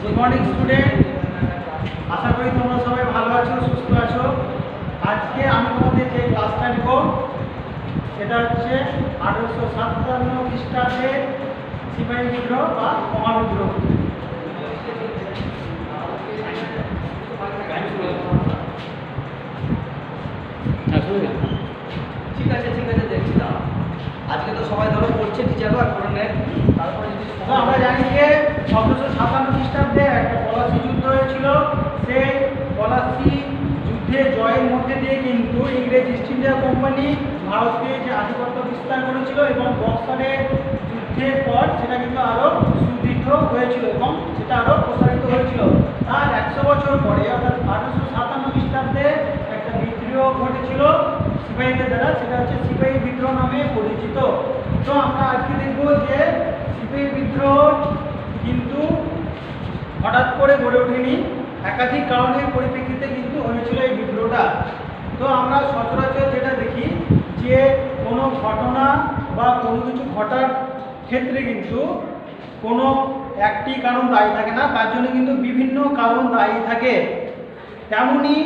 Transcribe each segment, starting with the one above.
Good morning student, আশা করি তোমরা সবাই ভালো আছো, সুস্থ আছো। আজকে আমি তোমাদের যে ক্লাসটা নেব সেটা হচ্ছে 1857 খ্রিস্টাব্দে সিপাহী বিদ্রোহ বা মহাবিদ্রোহ। ঠিক আছে দেখছি না। আজকে তো সবাই ধরো পড়ছে, টিচাররা করে নেন। তারপরে যদি আমরা জানি যে 1757 খ্রিস্টাব্দে একটা পলাশী যুদ্ধ হয়েছিল। সেই পলাশী যুদ্ধে জয়ের মধ্যে দিয়ে কিন্তু ইংরেজ ইস্ট ইন্ডিয়া কোম্পানি ভারতে যে আধিপত্য বিস্তার করেছিল এবং বক্সারের যুদ্ধের পর সেটা কিন্তু আরও সুদৃঢ় হয়েছিল এবং সেটা আরও প্রসারিত হয়েছিল। তার 100 বছর পরে অর্থাৎ 1857 খ্রিস্টাব্দে একটা বিদ্রোহ ঘটেছিল সিপাহীদের দ্বারা, সেটা হচ্ছে সিপাহী বিদ্রোহ নামে পরিচিত। তো আমরা আজকে দেখব যে সিপাহী বিদ্রোহ কিন্তু হঠাৎ করে গড়ে ওঠেনি, একাধিক কারণের পরিপ্রেক্ষিতে কিন্তু হয়েছিল এই বিদ্রোহটা। তো আমরা সচরাচর যেটা দেখি যে কোনো ঘটনা বা কোনো কিছু ঘটার ক্ষেত্রে কিন্তু কোনো একটি কারণ দায়ী থাকে না, তার জন্য কিন্তু বিভিন্ন কারণ দায়ী থাকে। তেমনই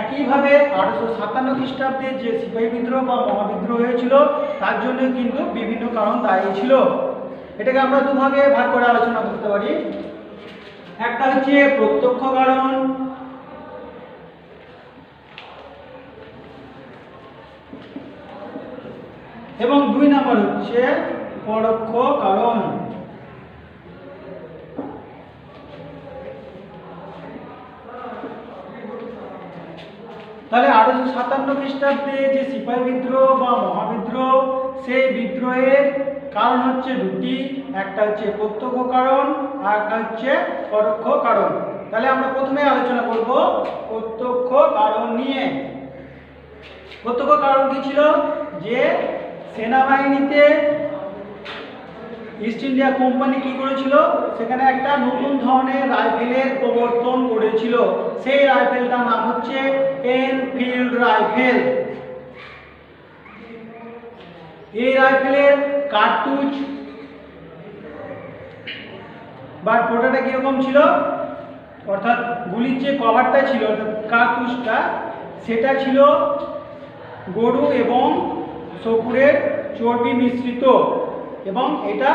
একইভাবে 1857 খ্রিস্টাব্দে যে সিপাহী বিদ্রোহ বা মহাবিদ্রোহ হয়েছিল তার জন্য কিন্তু বিভিন্ন কারণ দায়ী ছিল। এটাকে আমরা দুভাগে ভাগ করে আলোচনা করতে পারি। একটা হচ্ছে প্রত্যক্ষ কারণ এবং 2 নম্বর হচ্ছে পরোক্ষ কারণ। তাহলে 1857 খ্রিস্টাব্দে যে সিপাহী বিদ্রোহ বা মহাবিদ্রোহ, সেই বিদ্রোহের কারণ হচ্ছে দুটি, একটা হচ্ছে প্রত্যক্ষ কারণ আর একটা হচ্ছে পরোক্ষ কারণ। তাহলে আমরা প্রথমে আলোচনা করব প্রত্যক্ষ কারণ নিয়ে। প্রত্যক্ষ কারণ কি ছিল? যে সেনাবাহিনীতে ইস্ট ইন্ডিয়া কোম্পানি কি করেছিল, সেখানে একটা নতুন ধরনের রাইফেলের প্রবর্তন করেছিল। সেই রাইফেলটার নাম হচ্ছে এনফিল্ড রাইফেল। এই রাইফেলের কার্তুজ বা টোটাটা কিরকম ছিল, অর্থাৎ গুলির যে কভারটা ছিল অর্থাৎ কার্তুজটা, সেটা ছিল গরু এবং শকুরের চর্বি মিশ্রিত এবং এটা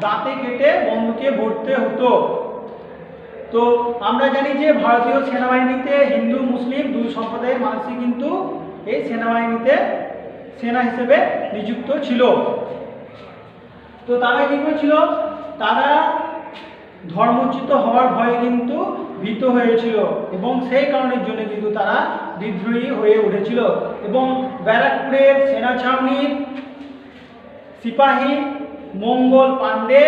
দাঁতে কেটে বন্দুকে ভরতে হতো। তো আমরা জানি যে ভারতীয় সেনাবাহিনীতে হিন্দু মুসলিম দুই সম্প্রদায়ের মানুষই কিন্তু এই সেনাবাহিনীতে সেনা হিসেবে নিযুক্ত ছিল। তো তারা কী করেছিল, তারা ধর্মচ্যুত হওয়ার ভয়ে কিন্তু ভীত হয়েছিল এবং সেই কারণের জন্য কিন্তু তারা বিদ্রোহী হয়ে উঠেছিল। এবং ব্যারাকপুরের সেনা ছাউনির সিপাহী মঙ্গল পাণ্ডে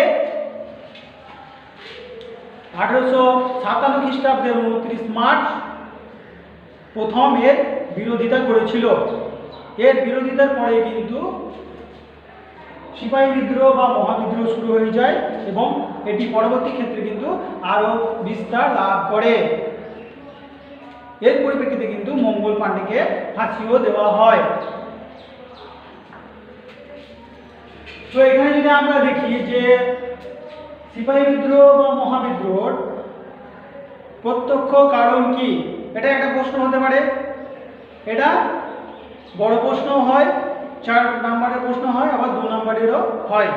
1857 খ্রিস্টাব্দের 29 মার্চ প্রথম এর বিরোধিতা করেছিল। এর বিরোধিতার পরে কিন্তু সিপাহী বিদ্রোহ বা মহাবিদ্রোহ শুরু হয়ে যায় এবং এটি পরবর্তী ক্ষেত্রে কিন্তু আরও বিস্তার লাভ করে। এর পরিপ্রেক্ষিতে কিন্তু মঙ্গল পাণ্ডেকে ফাঁসিও দেওয়া হয়। তো এখানে যদি আমরা দেখি যে সিপাহী বিদ্রোহ বা মহাবিদ্রোহ প্রত্যক্ষ কারণ কি, এটা একটা প্রশ্ন হতে পারে। এটা বড় প্রশ্ন হয়, 4 নম্বরের প্রশ্ন হয়, আবার 2 নম্বরেরও হয়।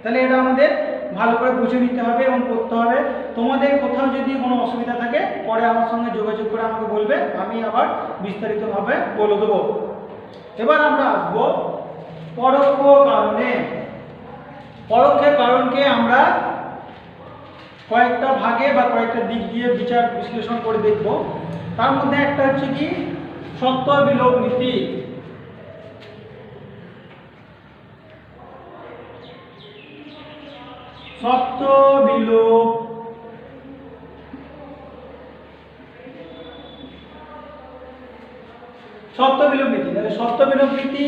তাহলে এটা আমাদের ভালো করে বুঝে নিতে হবে এবং পড়তে হবে। তোমাদের কোথাও যদি কোনো অসুবিধা থাকে পরে আমার সঙ্গে যোগাযোগ করে আমাকে বলবে, আমি আবার বিস্তারিতভাবে বলে দেবো। এবার আমরা আসবো পরোক্ষ কারণে। পরোক্ষের কারণকে আমরা কয়েকটা ভাগে বা কয়েকটা দিক দিয়ে বিচার বিশ্লেষণ করে দেখব। তার মধ্যে একটা হচ্ছে কি সত্য বিলোপ নীতি। সত্য বিলোপ নীতি। তাহলে সত্য বিলোপ নীতি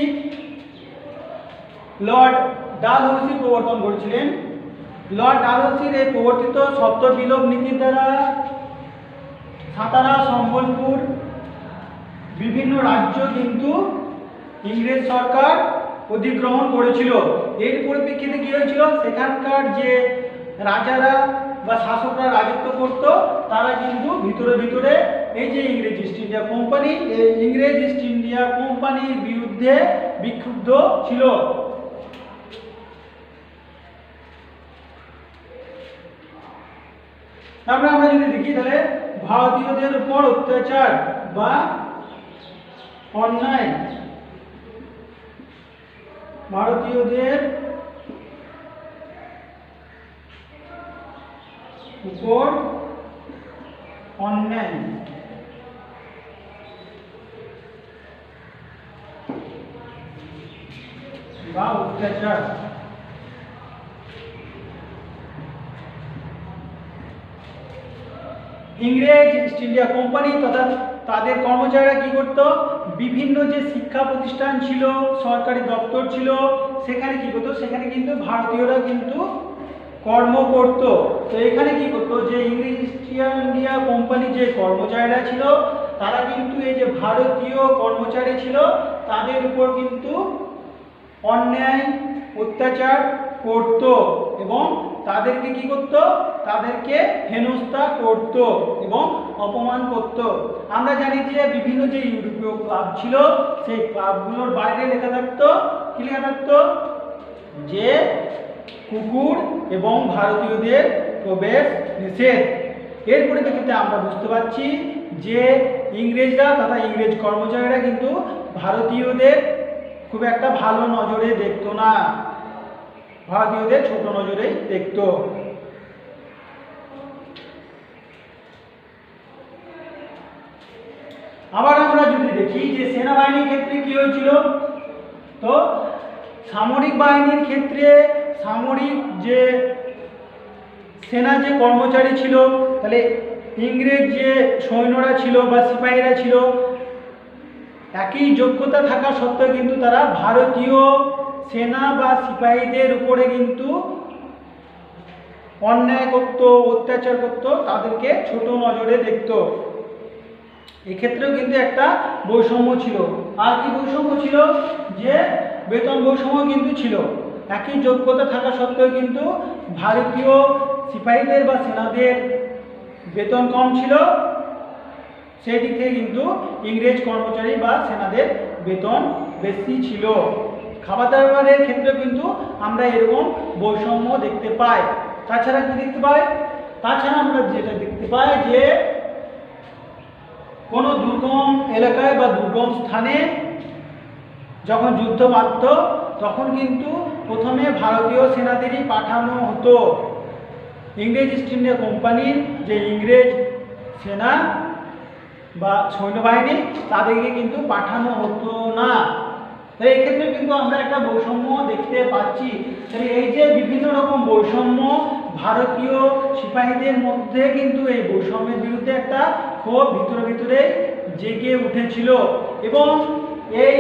লর্ড ডালহৌসি প্রবর্তন করেছিলেন। লর্ড ডালহৌসির এই প্রবর্তিত সত্য বিলোপ নীতির দ্বারা সাতারা, সম্বলপুর বিভিন্ন রাজ্য কিন্তু ইংরেজ সরকার অধিগ্রহণ করেছিল। এর পরিপ্রেক্ষিতে কি হয়েছিল, সেখানকার যে রাজারা বা শাসকরা রাজত্ব করত, তারা কিন্তু ভিতরে ভিতরে এই যে ইংরেজ ইস্ট ইন্ডিয়া কোম্পানি, এই ইংরেজ ইস্ট ইন্ডিয়া কোম্পানির বিরুদ্ধে বিক্ষুব্ধ ছিল। তারপরে আমরা যদি দেখি তাহলে ভারতীয়দের উপর অত্যাচার বা অন্যায়, ভারতীয়দের উপর অন্যায় বা অত্যাচার। ইংরেজ ইস্ট ইন্ডিয়া কোম্পানি তথা তাদের কর্মচারীরা কি করত, বিভিন্ন যে শিক্ষা প্রতিষ্ঠান ছিল, সরকারি দপ্তর ছিল, সেখানে কি করতো, সেখানে কিন্তু ভারতীয়রা কিন্তু কর্ম করত। তো এখানে কি করতো, যে ইংরেজ ইস্ট ইন্ডিয়া কোম্পানি যে কর্মচারীরা ছিল, তারা কিন্তু এই যে ভারতীয় কর্মচারী ছিল তাদের উপর কিন্তু অন্যায় অত্যাচার করত এবং তাদেরকে কি করত, তাদেরকে হেনস্থা করত এবং অপমান করত। আমরা জানি যে বিভিন্ন যে ইউরোপীয় ক্লাব ছিল, সেই ক্লাবগুলোর বাইরে লেখা থাকতো, কি লেখা থাকতো, যে কুকুর এবং ভারতীয়দের প্রবেশ নিষেধ। এর পরিপ্রেক্ষিতে আমরা বুঝতে পারছি যে ইংরেজরা তথা ইংরেজ কর্মচারীরা কিন্তু ভারতীয়দের খুব একটা ভালো নজরে দেখতো না, ভারতীয়দের ছোট নজরেই দেখতো। আবার আমরা যদি দেখি যে সেনাবাহিনীর ক্ষেত্রে কি হয়েছিল, তো সামরিক বাহিনীর ক্ষেত্রে সামরিক যে সেনা যে কর্মচারী ছিল, তাহলে ইংরেজ যে সৈন্যরা ছিল বা সিপাহীরা ছিল, একই যোগ্যতা থাকা সত্ত্বেও কিন্তু তারা ভারতীয় সেনা বা সিপাহীদের উপরে কিন্তু অন্যায় করত, অত্যাচার করত, তাদেরকে ছোট নজরে দেখত। এক্ষেত্রেও কিন্তু একটা বৈষম্য ছিল। আর কি বৈষম্য ছিল, যে বেতন বৈষম্য কিন্তু ছিল। একই যোগ্যতা থাকা সত্ত্বেও কিন্তু ভারতীয় সিপাহীদের বা সেনাদের বেতন কম ছিল, সেই দিক থেকে কিন্তু ইংরেজ কর্মচারী বা সেনাদের বেতন বেশি ছিল। খাবার দাবারের ক্ষেত্রে কিন্তু আমরা এরকম বৈষম্য দেখতে পাই। তাছাড়া কি দেখতে পাই, তাছাড়া আমরা যেটা দেখতে পাই যে কোনো দুর্গম এলাকায় বা দুর্গম স্থানে যখন যুদ্ধ বাধত, তখন কিন্তু প্রথমে ভারতীয় সেনাদেরই পাঠানো হতো। ইংরেজ ইস্ট ইন্ডিয়া কোম্পানির যে ইংরেজ সেনা বা সৈন্যবাহিনী, তাদেরকে কিন্তু পাঠানো হতো না। তাই এক্ষেত্রে কিন্তু আমরা একটা বৈষম্য দেখতে পাচ্ছি। তাই এই যে বিভিন্ন রকম বৈষম্য, ভারতীয় সিপাহীদের মধ্যে কিন্তু এই বৈষম্যের বিরুদ্ধে একটা ক্ষোভ ভিতরে ভিতরে জেগে উঠেছিল এবং এই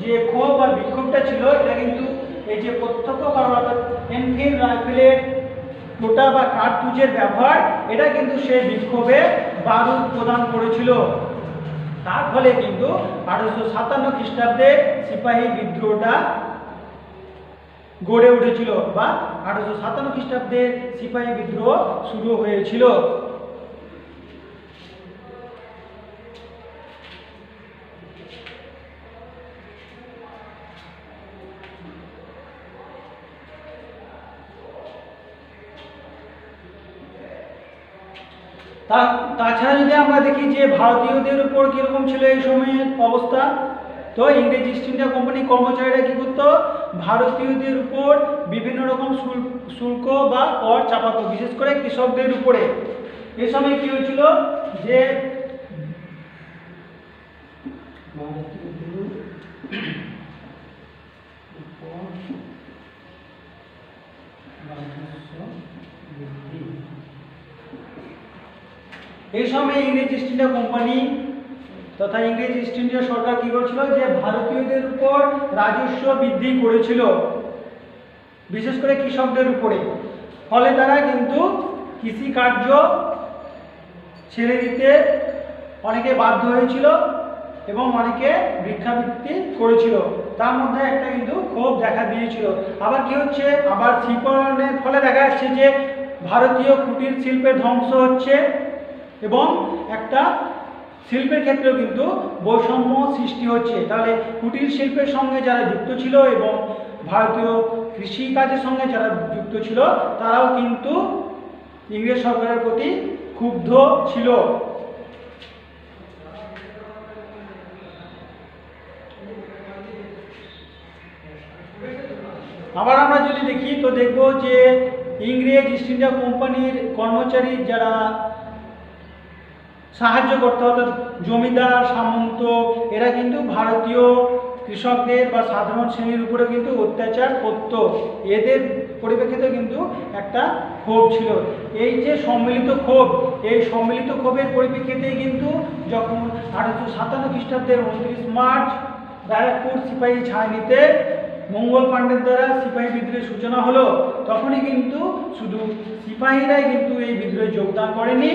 যে ক্ষোভ বা বিক্ষোভটা ছিল, এটা কিন্তু এই যে প্রত্যক্ষ কারণ অর্থাৎ এনফিল্ড রাইফেলের টোটা বা কার্তুজের ব্যবহার, এটা কিন্তু সেই বিক্ষোভে বারুদ প্রদান করেছিল। তার ফলে কিন্তু 1857 খ্রিস্টাব্দে সিপাহী বিদ্রোহটা গড়ে উঠেছিল বা 1857 খ্রিস্টাব্দে সিপাহী বিদ্রোহ শুরু হয়েছিল। তাছাড়া যদি আমরা দেখি যে ভারতীয়দের উপর কীরকম ছিল এই সময়ের অবস্থা, তো ইংরেজ ইস্ট ইন্ডিয়া কোম্পানির কর্মচারীরা কী করতো, ভারতীয়দের উপর বিভিন্ন রকম শুল্ক বা কর চাপাতো, বিশেষ করে কৃষকদের উপরে। এ সময় কী হয়েছিল, যে এই সময় ইংরেজ ইস্ট ইন্ডিয়া কোম্পানি তথা ইংরেজ ইস্ট ইন্ডিয়া সরকার কি করেছিল, যে ভারতীয়দের উপর রাজস্ব বৃদ্ধি করেছিল, বিশেষ করে কৃষকদের উপরে। ফলে তারা কিন্তু কৃষি কার্য ছেড়ে দিতে অনেকে বাধ্য হয়েছিল এবং অনেকে ভিক্ষাবৃত্তি করেছিল। তার মধ্যে একটা কিন্তু ক্ষোভ দেখা দিয়েছিল। আবার কি হচ্ছে, আবার শিল্পায়নের ফলে দেখা যাচ্ছে যে ভারতীয় কুটির শিল্পের ধ্বংস হচ্ছে এবং একটা শিল্পের ক্ষেত্রেও কিন্তু বৈষম্য সৃষ্টি হচ্ছে। তাহলে কুটির শিল্পের সঙ্গে যারা যুক্ত ছিল এবং ভারতীয় কৃষিকাজের সঙ্গে যারা যুক্ত ছিল তারাও কিন্তু ইংরেজ সরকারের প্রতি ক্ষুব্ধ ছিল। আবার আমরা যদি দেখি তো দেখব যে ইংরেজ ইস্ট ইন্ডিয়া কোম্পানির কর্মচারী যারা সাহায্য করতে অর্থাৎ জমিদার সামন্ত এরা কিন্তু ভারতীয় কৃষকদের বা সাধারণ শ্রেণীর উপরে কিন্তু অত্যাচার করত। এদের পরিপ্রেক্ষিতে কিন্তু একটা ক্ষোভ ছিল। এই যে সম্মিলিত ক্ষোভ, এই সম্মিলিত ক্ষোভের পরিপ্রেক্ষিতে কিন্তু যখন 1857 খ্রিস্টাব্দের 29 মার্চ ব্যারাকপুর সিপাহী ছাউনিতে মঙ্গল পাণ্ডের দ্বারা সিপাহী বিদ্রোহের সূচনা হলো, তখনই কিন্তু শুধু সিপাহীরাই কিন্তু এই বিদ্রোহে যোগদান করেনি।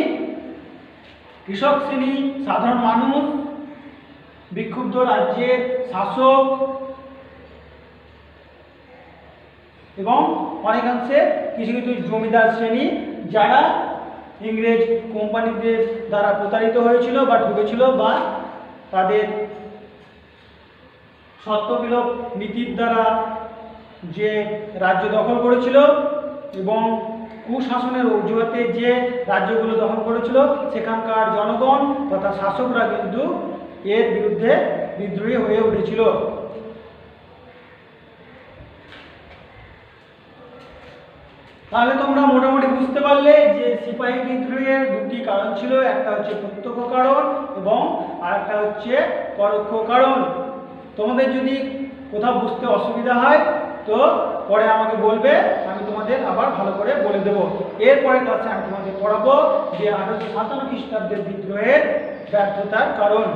কৃষক শ্রেণী, সাধারণ মানুষ, বিক্ষুব্ধ রাজ্যের শাসক এবং অনেকাংশে কিছু কিছু জমিদার শ্রেণী যারা ইংরেজ কোম্পানিদের দ্বারা প্রতারিত হয়েছিল বা ঠকেছিল বা তাদের সত্যবিলোপ নীতির দ্বারা যে রাজ্য দখল করেছিল এবং কুশাসনের অজুহাতে যে রাজ্যগুলো দখল করেছিল সেখানকার জনগণ তথা শাসকরা কিন্তু এর বিরুদ্ধে বিদ্রোহী হয়ে উঠেছিল। তাহলে তোমরা মোটামুটি বুঝতে পারলে যে সিপাহী বিদ্রোহের দুটি কারণ ছিল, একটা হচ্ছে প্রত্যক্ষ কারণ এবং আরেকটা হচ্ছে পরোক্ষ কারণ। তোমাদের যদি কোথাও বুঝতে অসুবিধা হয় তো পরে আমাকে বলবে, আমি তোমাদের আবার ভালো করে বলে দেবো। এরপরে ক্লাসে আমি তোমাদের পড়াবো যে 1857 খ্রিস্টাব্দের বিদ্রোহের ব্যর্থতার কারণ।